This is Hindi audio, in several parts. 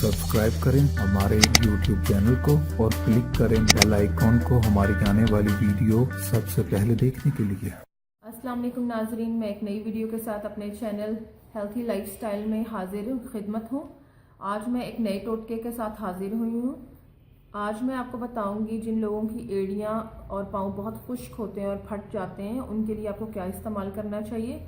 सब्सक्राइब करें हमारे YouTube चैनल को और क्लिक करें बेल आइकॉन को हमारी आने वाली वीडियो सबसे पहले देखने के लिए। अस्सलाम वालेकुम नाजरीन, मैं एक नई वीडियो के साथ अपने चैनल हेल्थी लाइफस्टाइल में हाजिर खिदमत हूँ। आज मैं एक नए टोटके के साथ हाजिर हुई हूँ। आज मैं आपको बताऊंगी जिन लोगों की एड़ियाँ और पाँव बहुत खुश्क होते हैं और फट जाते हैं, उनके लिए आपको क्या इस्तेमाल करना चाहिए।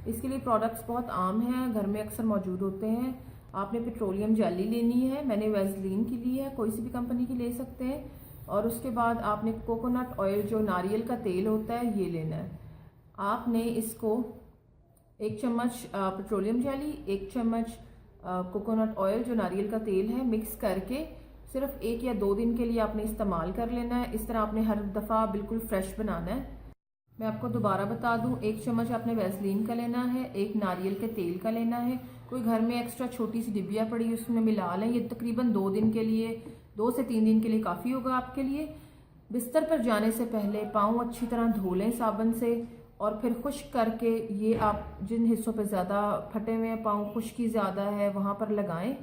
इसके लिए प्रोडक्ट्स बहुत आम हैं, घर में अक्सर मौजूद होते हैं। आपने पेट्रोलियम जेली लेनी है, मैंने वैसलीन की ली है, कोई सी भी कंपनी की ले सकते हैं। और उसके बाद आपने कोकोनट ऑयल, जो नारियल का तेल होता है, ये लेना है। आपने इसको 1 चम्मच पेट्रोलियम जेली, 1 चम्मच कोकोनट ऑयल, जो नारियल का तेल है, मिक्स करके सिर्फ 1 या 2 दिन के लिए आपने इस्तेमाल कर लेना है। इस तरह आपने हर दफ़ा बिल्कुल फ्रेश बनाना है। मैं आपको दोबारा बता दूं, 1 चम्मच आपने वैसलीन का लेना है, 1 नारियल के तेल का लेना है। कोई घर में एक्स्ट्रा छोटी सी डिबिया पड़ी, उसमें मिला लें। ये तकरीबन 2 दिन के लिए, 2 से 3 दिन के लिए काफ़ी होगा आपके लिए। बिस्तर पर जाने से पहले पाँव अच्छी तरह धो लें साबुन से और फिर खुश्क करके ये आप जिन हिस्सों पे ज़्यादा फटे हुए हैं, पाँव खुश्की ज़्यादा है, वहाँ पर लगाएं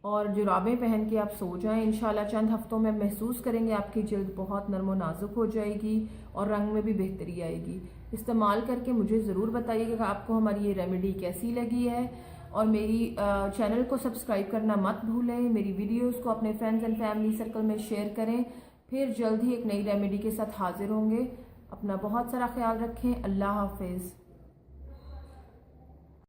और जुराबें पहन के आप सो जाएं। इंशाल्लाह चंद हफ्तों में महसूस करेंगे आपकी जल्द बहुत नरम और नाजुक हो जाएगी और रंग में भी बेहतरी आएगी। इस्तेमाल करके मुझे ज़रूर बताइएगा कि आपको हमारी ये रेमेडी कैसी लगी है। और मेरी चैनल को सब्सक्राइब करना मत भूलें। मेरी वीडियोस को अपने फ्रेंड्स एंड फैमिली सर्कल में शेयर करें। फिर जल्द ही एक नई रेमेडी के साथ हाजिर होंगे। अपना बहुत सारा ख्याल रखें। अल्लाह हाफिज़।